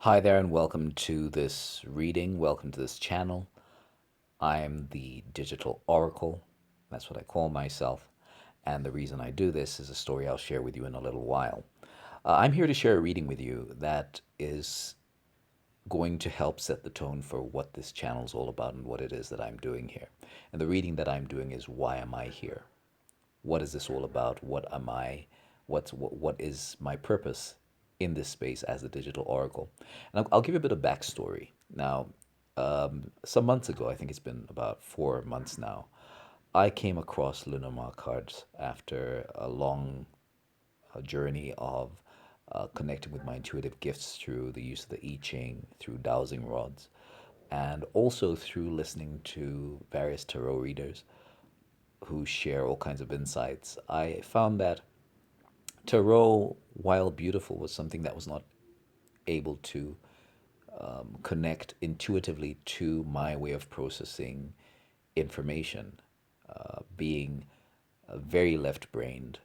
Hi there, and welcome to this reading. Welcome to this channel. I'm the Digital Oracle. That's what I call myself. And the reason I do this is a story I'll share with you in a little while. I'm here to share a reading with you that is going to help set the tone for what this channel is all about and what it is that I'm doing here. And the reading that I'm doing is Why Am I Here? What is this all about? What am I? What is my purpose in this space as a digital oracle? And I'll give you a bit of backstory. Now, some months ago, I think it's been about 4 months now, I came across Lenormand cards after a long journey of connecting with my intuitive gifts through the use of the I Ching, through dowsing rods, and also through listening to various tarot readers who share all kinds of insights. I found that tarot, while beautiful, was something that was not able to connect intuitively to my way of processing information, being very left brained,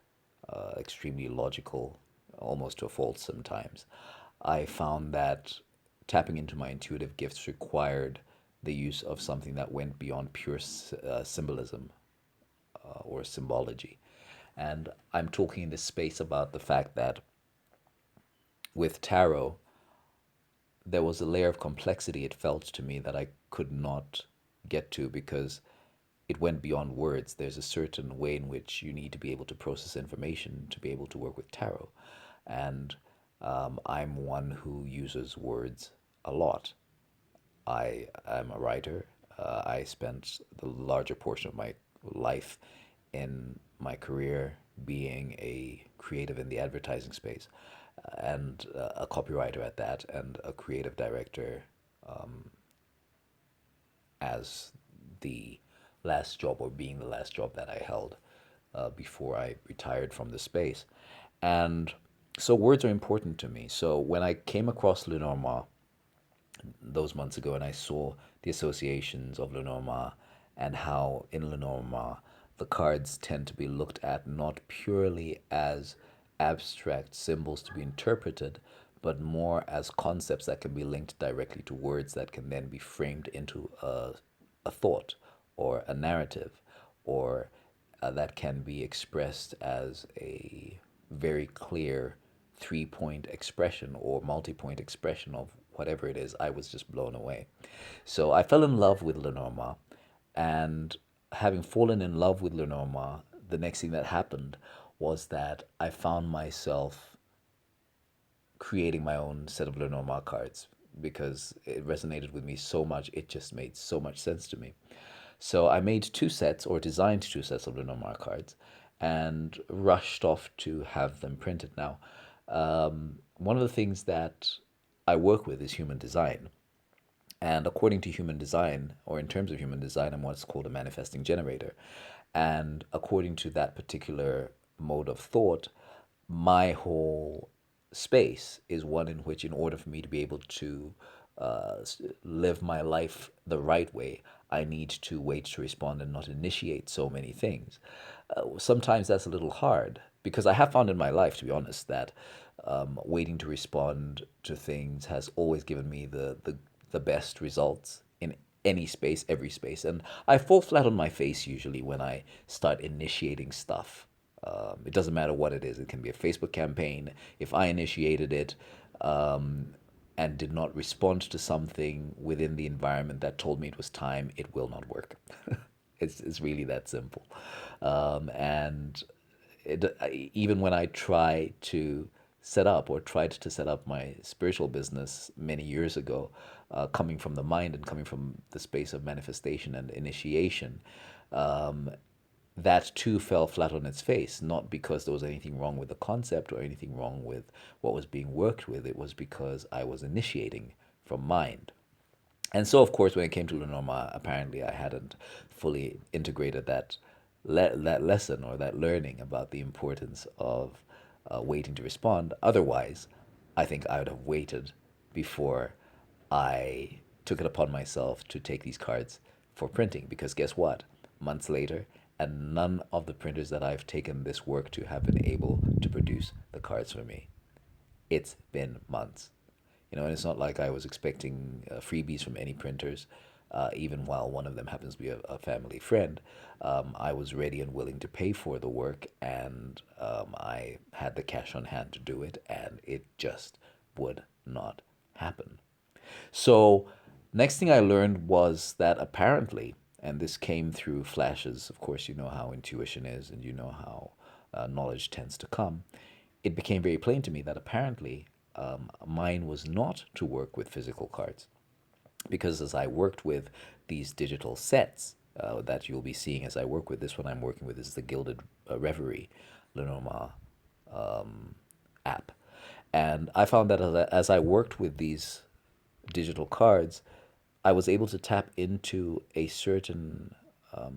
extremely logical, almost to a fault sometimes. I found that tapping into my intuitive gifts required the use of something that went beyond pure symbolism or symbology. And I'm talking in this space about the fact that with tarot, there was a layer of complexity it felt to me that I could not get to because it went beyond words. There's a certain way in which you need to be able to process information to be able to work with tarot. And I'm one who uses words a lot. I am a writer. I spent the larger portion of my life in my career being a creative in the advertising space and a copywriter at that, and a creative director as the last job, or being the last job that I held before I retired from the space. And so words are important to me. So when I came across Lenormand those months ago and I saw the associations of Lenormand and how in Lenormand the cards tend to be looked at not purely as abstract symbols to be interpreted, but more as concepts that can be linked directly to words that can then be framed into a thought or a narrative, or that can be expressed as a very clear 3 point expression or multi point expression of whatever it is. I was just blown away. So I fell in love with Lenormand, and having fallen in love with Lenormand, the next thing that happened was that I found myself creating my own set of Lenormand cards because it resonated with me so much. It just made so much sense to me. So I made two sets, or designed two sets of Lenormand cards, and rushed off to have them printed. Now, one of the things that I work with is human design. And according to human design, or in terms of human design, I'm what's called a manifesting generator. And according to that particular mode of thought, my whole space is one in which, in order for me to be able to live my life the right way, I need to wait to respond and not initiate so many things. Sometimes that's a little hard because I have found in my life, to be honest, that waiting to respond to things has always given me the best results in any space, every space. And I fall flat on my face usually when I start initiating stuff. It doesn't matter what it is. It can be a Facebook campaign. If I initiated it and did not respond to something within the environment that told me it was time, it will not work. It's really that simple. And even when I try to set up, or tried to set up my spiritual business many years ago, coming from the mind and coming from the space of manifestation and initiation, that too fell flat on its face, not because there was anything wrong with the concept or anything wrong with what was being worked with. It was because I was initiating from mind. And so, of course, when it came to Lenormand, apparently I hadn't fully integrated that lesson, or that learning about the importance of waiting to respond. Otherwise, I think I would have waited before I took it upon myself to take these cards for printing. Because guess what? Months later, and none of the printers that I've taken this work to have been able to produce the cards for me. It's been months. And it's not like I was expecting freebies from any printers, even while one of them happens to be a family friend. I was ready and willing to pay for the work, and I had the cash on hand to do it, and it just would not happen. So, next thing I learned was that apparently, and this came through flashes, of course, you know how intuition is, and you know how knowledge tends to come. It became very plain to me that apparently mine was not to work with physical cards, because as I worked with these digital sets that you'll be seeing as I work with this one, I'm working with is the Gilded Reverie Lenormand app. And I found that as I worked with these digital cards, I was able to tap into a certain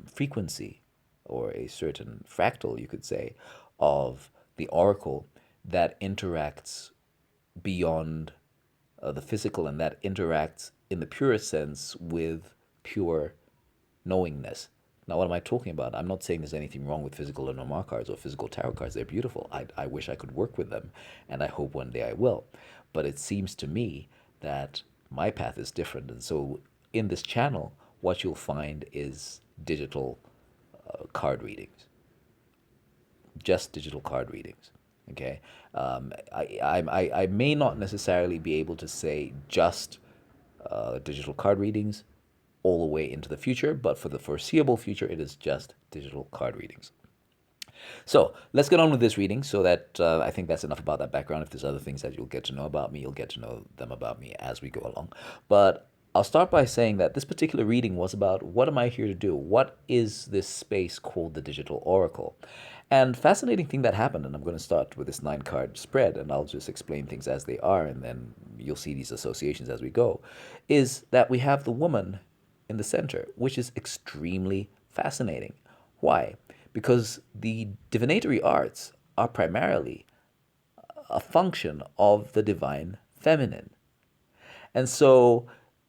frequency or a certain fractal, you could say, of the oracle that interacts beyond the physical, and that interacts in the purest sense with pure knowingness. Now, what am I talking about? I'm not saying there's anything wrong with physical Lenormand cards or physical tarot cards. They're beautiful. I wish I could work with them, and I hope one day I will. But it seems to me that my path is different. And so, in this channel, what you'll find is digital card readings, just digital card readings. Okay, I may not necessarily be able to say just digital card readings all the way into the future, but for the foreseeable future, it is just digital card readings. So let's get on with this reading so that I think that's enough about that background. If there's other things that you'll get to know about me, you'll get to know them about me as we go along. But I'll start by saying that this particular reading was about what am I here to do? What is this space called the Digital Oracle? And fascinating thing that happened, and I'm going to start with this 9 card spread, and I'll just explain things as they are, and then you'll see these associations as we go, is that we have the woman in the center, which is extremely fascinating. Why? Because the divinatory arts are primarily a function of the divine feminine. And so,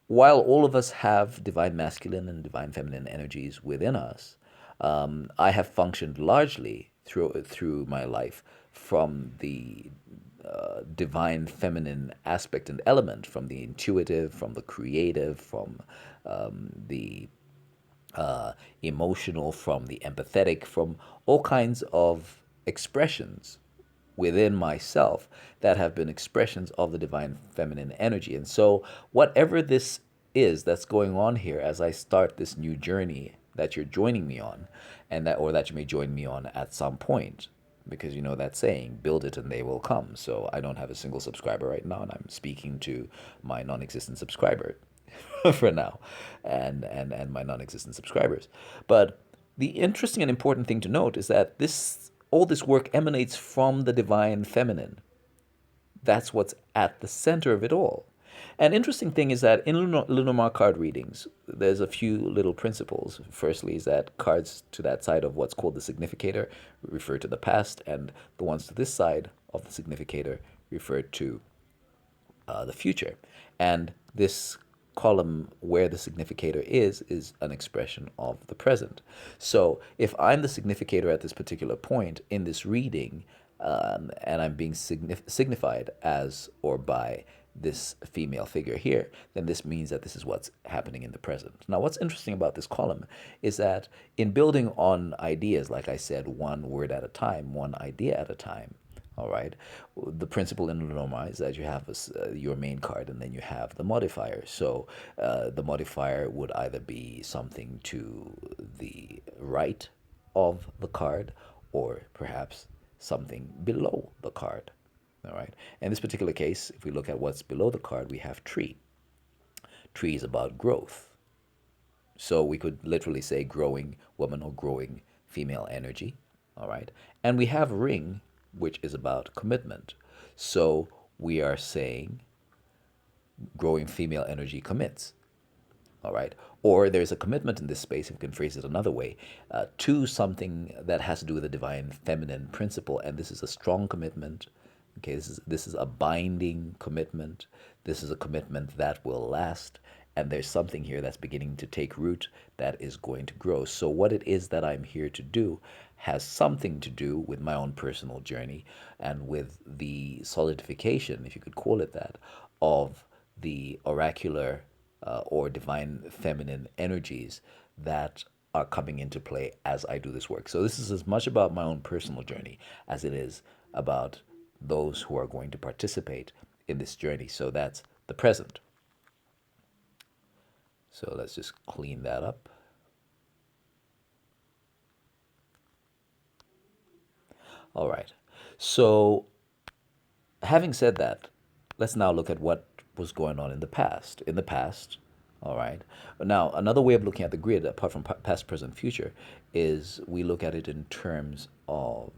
while all of us have divine masculine and divine feminine energies within us, I have functioned largely through my life from the divine feminine aspect and element, from the intuitive, from the creative, from the emotional, from the empathetic, from all kinds of expressions within myself that have been expressions of the divine feminine energy. And so, whatever this is that's going on here as I start this new journey that you're joining me on, and that, or that you may join me on at some point, because you know that saying, build it and they will come. So I don't have a single subscriber right now, and I'm speaking to my non-existent subscriber for now, and my non-existent subscribers. But the interesting and important thing to note is that this all this work emanates from the divine feminine. That's what's at the center of it all. An interesting thing is that in Lenormand card readings, there's a few little principles. Firstly, is that cards to that side of what's called the significator refer to the past, and the ones to this side of the significator refer to the future. And this column where the significator is an expression of the present. So if I'm the significator at this particular point in this reading, and I'm being signified as or by this female figure here, then this means that this is what's happening in the present. Now, what's interesting about this column is that in building on ideas, like I said, one word at a time, one idea at a time, all right. The principle in Lenormand is that you have your main card, and then you have the modifier. So the modifier would either be something to the right of the card, or perhaps something below the card. All right. In this particular case, if we look at what's below the card, we have tree. Tree is about growth. So we could literally say growing woman or growing female energy. All right. And we have ring, which is about commitment. So we are saying growing female energy commits. All right. Or there's a commitment in this space, if we can phrase it another way, to something that has to do with the divine feminine principle. And this is a strong commitment. Okay, this is a binding commitment. This is a commitment that will last. And there's something here that's beginning to take root that is going to grow. So what it is that I'm here to do has something to do with my own personal journey and with the solidification, if you could call it that, of the oracular or divine feminine energies that are coming into play as I do this work. So this is as much about my own personal journey as it is about those who are going to participate in this journey. So that's the present. So let's just clean that up. All right. So having said that, let's now look at what was going on in the past. In the past, all right. Now, another way of looking at the grid, apart from past, present, future, is we look at it in terms of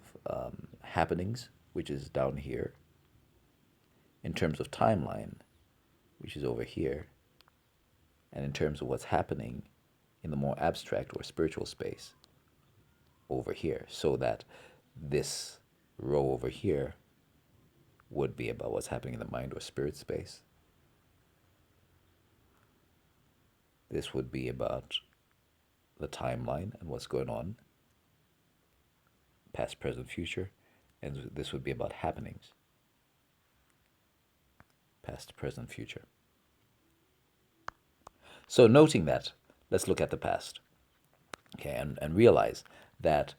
happenings, which is down here, in terms of timeline, which is over here, and in terms of what's happening in the more abstract or spiritual space over here, so that this row over here would be about what's happening in the mind or spirit space. This would be about the timeline and what's going on, past, present, future, and this would be about happenings, past, present, future. So noting that, let's look at the past, okay, and realize that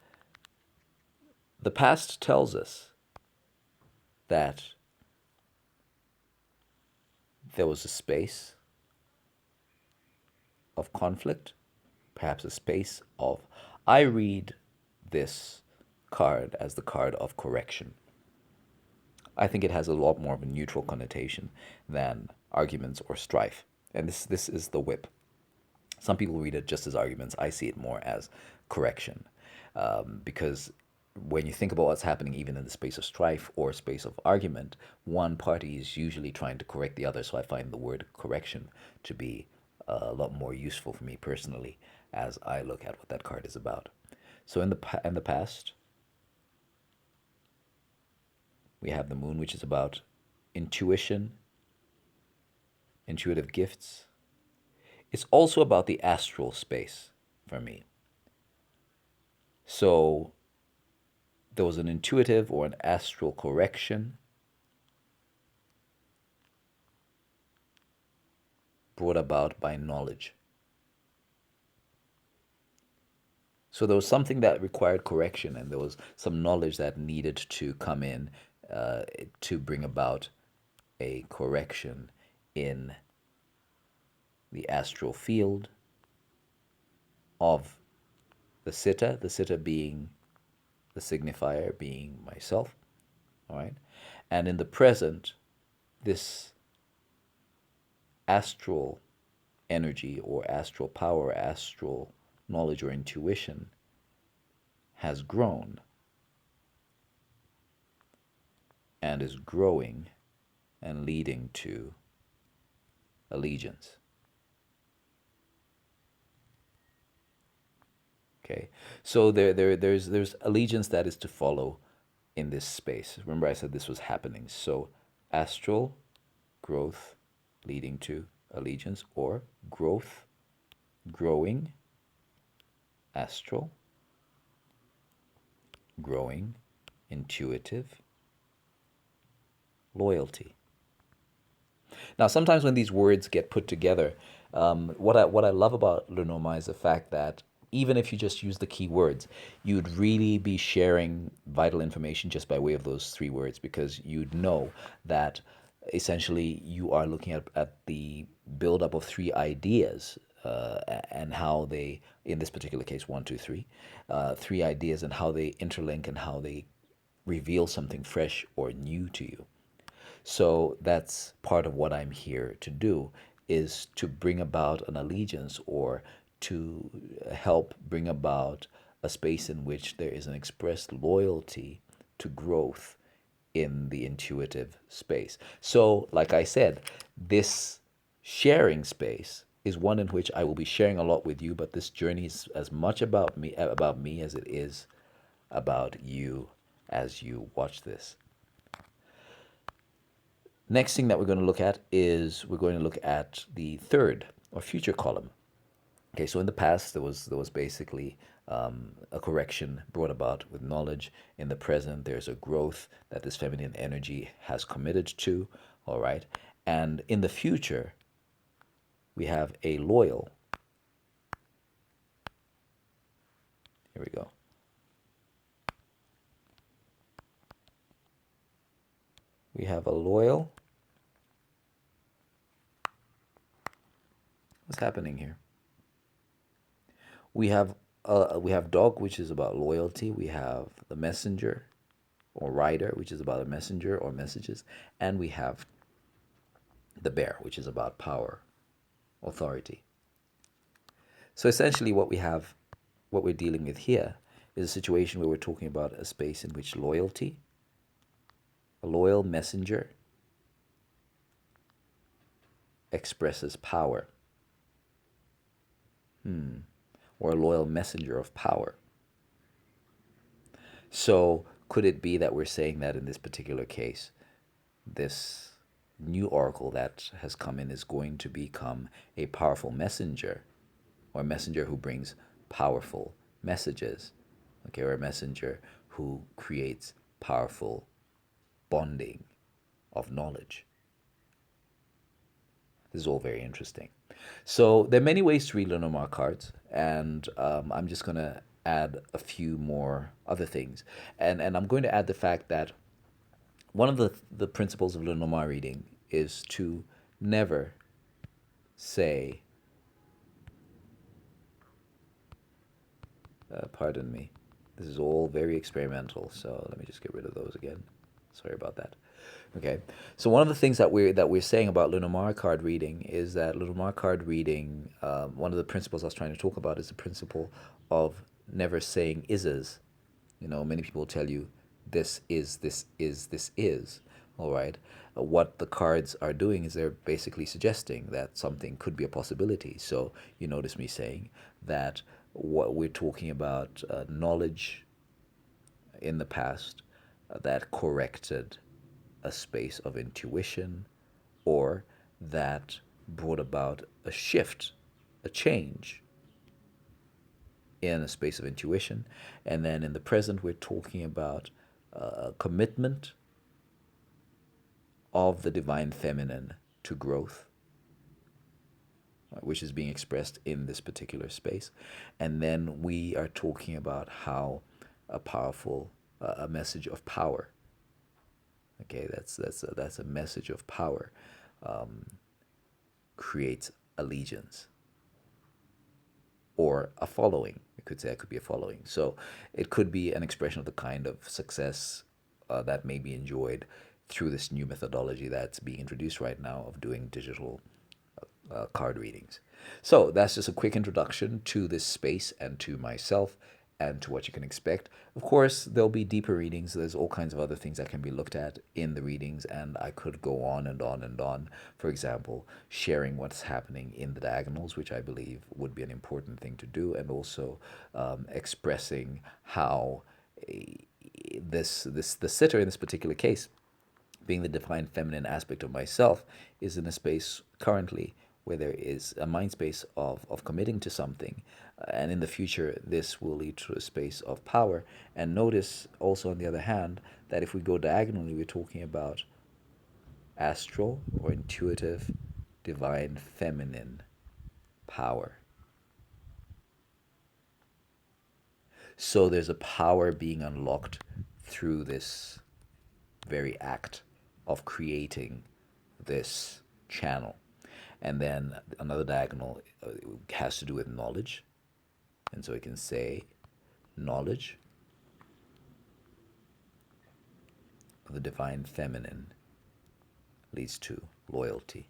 the past tells us that there was a space of conflict, perhaps a space of, I read this card as the card of correction. I think it has a lot more of a neutral connotation than arguments or strife. And this is the whip. Some people read it just as arguments. I see it more as correction. Because when you think about what's happening even in the space of strife or space of argument, one party is usually trying to correct the other. So I find the word correction to be a lot more useful for me personally as I look at what that card is about. So in the past, we have the moon, which is about intuition, intuitive gifts. It's also about the astral space for me. So there was an intuitive or an astral correction brought about by knowledge. So there was something that required correction, and there was some knowledge that needed to come in to bring about a correction in the astral field of the sitta being the signifier, being myself, all right? And in the present, this astral energy or astral power, astral knowledge or intuition has grown and is growing and leading to allegiance. Okay, so there's allegiance that is to follow in this space. Remember, I said this was happening. So astral growth leading to allegiance, or growth, growing, astral, growing, intuitive, loyalty. Now, sometimes when these words get put together, what I love about Lenormand is the fact that even if you just use the key words, you'd really be sharing vital information just by way of those three words, because you'd know that essentially you are looking at the buildup of three ideas and how they, in this particular case, one, two, three, three ideas and how they interlink and how they reveal something fresh or new to you. So that's part of what I'm here to do, is to bring about an allegiance, or to help bring about a space in which there is an expressed loyalty to growth in the intuitive space. So, like I said, this sharing space is one in which I will be sharing a lot with you, but this journey is as much about me as it is about you as you watch this. Next thing that we're going to look at is we're going to look at the third or future column. Okay, so in the past there was basically a correction brought about with knowledge. In the present, there's a growth that this feminine energy has committed to. All right, And in the future, we have a loyal. Here we go. We have a loyal. What's happening here? We have dog, which is about loyalty. We have the messenger or rider, which is about a messenger or messages, and we have the bear, which is about power, authority. So essentially, what we're dealing with here, is a situation where we're talking about a space in which loyalty, a loyal messenger, expresses power, or a loyal messenger of power. So could it be that we're saying that in this particular case, this new oracle that has come in is going to become a powerful messenger, or a messenger who brings powerful messages, okay, or a messenger who creates powerful bonding of knowledge? This is all very interesting. So there are many ways to read Lenormand cards, and I'm just going to add a few more other things. And I'm going to add the fact that one of the principles of Lenormand reading is to never say, pardon me, this is all very experimental, so let me just get rid of those again. Sorry about that. Okay, so one of the things that we're saying about Lenormand card reading is that Lenormand card reading, one of the principles I was trying to talk about is the principle of never saying ises. Many people tell you this is, this is, this is. All right. What the cards are doing is they're basically suggesting that something could be a possibility. So you notice me saying that what we're talking about, knowledge in the past that corrected a space of intuition, or that brought about a shift, a change in a space of intuition. And then in the present, we're talking about commitment of the divine feminine to growth, which is being expressed in this particular space. And then we are talking about how a powerful, a message of power. Okay, that's a message of power, creates allegiance, or a following. You could say it could be a following. So it could be an expression of the kind of success that may be enjoyed through this new methodology that's being introduced right now of doing digital card readings. So that's just a quick introduction to this space and to myself and to what you can expect. Of course, there'll be deeper readings. There's all kinds of other things that can be looked at in the readings, and I could go on and on and on. For example, sharing what's happening in the diagonals, which I believe would be an important thing to do, and also expressing how the sitter in this particular case, being the divine feminine aspect of myself, is in a space currently where there is a mind space of committing to something. And in the future, this will lead to a space of power. And notice also, on the other hand, that if we go diagonally, we're talking about astral or intuitive divine feminine power. So there's a power being unlocked through this very act of creating this channel. And then another diagonal has to do with knowledge. And so we can say knowledge of the divine feminine leads to loyalty.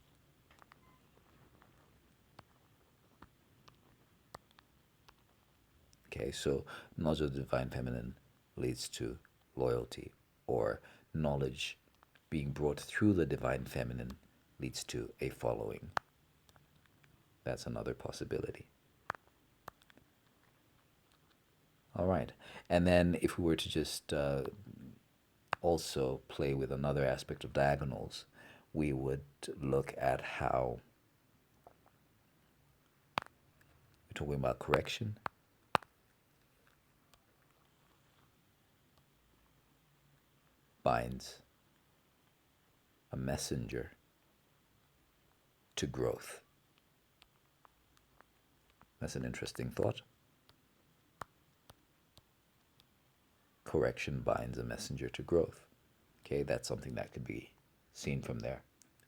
Okay, so knowledge of the divine feminine leads to loyalty, or knowledge being brought through the divine feminine leads to a following. That's another possibility. All right. And then if we were to just also play with another aspect of diagonals, we would look at how we're talking about correction, binds a messenger to growth. That's an interesting thought. Correction binds a messenger to growth. Okay, that's something that could be seen from there.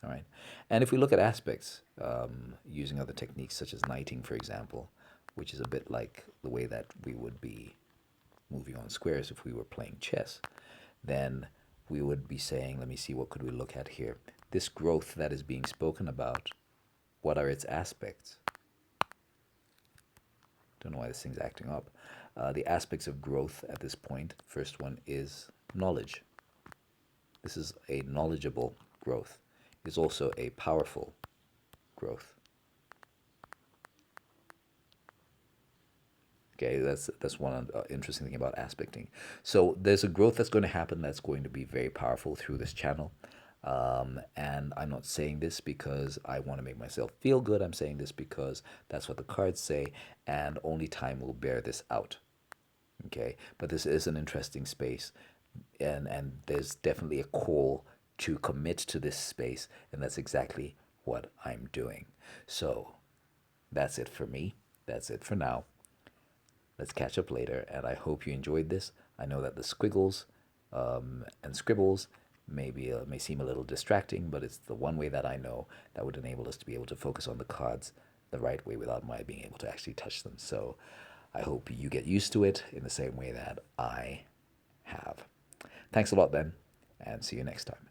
All right. And if we look at aspects using other techniques such as knighting, for example, which is a bit like the way that we would be moving on squares if we were playing chess, then we would be saying, let me see, what could we look at here? This growth that is being spoken about, what are its aspects? Don't know why this thing's acting up. The aspects of growth at this point, first one is knowledge. This is a knowledgeable growth. It's also a powerful growth. Okay, that's one interesting thing about aspecting. So there's a growth that's going to happen that's going to be very powerful through this channel. And I'm not saying this because I want to make myself feel good. I'm saying this because that's what the cards say, and only time will bear this out. Okay, but this is an interesting space, and there's definitely a call to commit to this space, and that's exactly what I'm doing. So that's it for me. That's it for now. Let's catch up later, and I hope you enjoyed this. I know that the squiggles and scribbles may seem a little distracting, but it's the one way that I know that would enable us to be able to focus on the cards the right way without my being able to actually touch them. So I hope you get used to it in the same way that I have. Thanks a lot, Ben, and see you next time.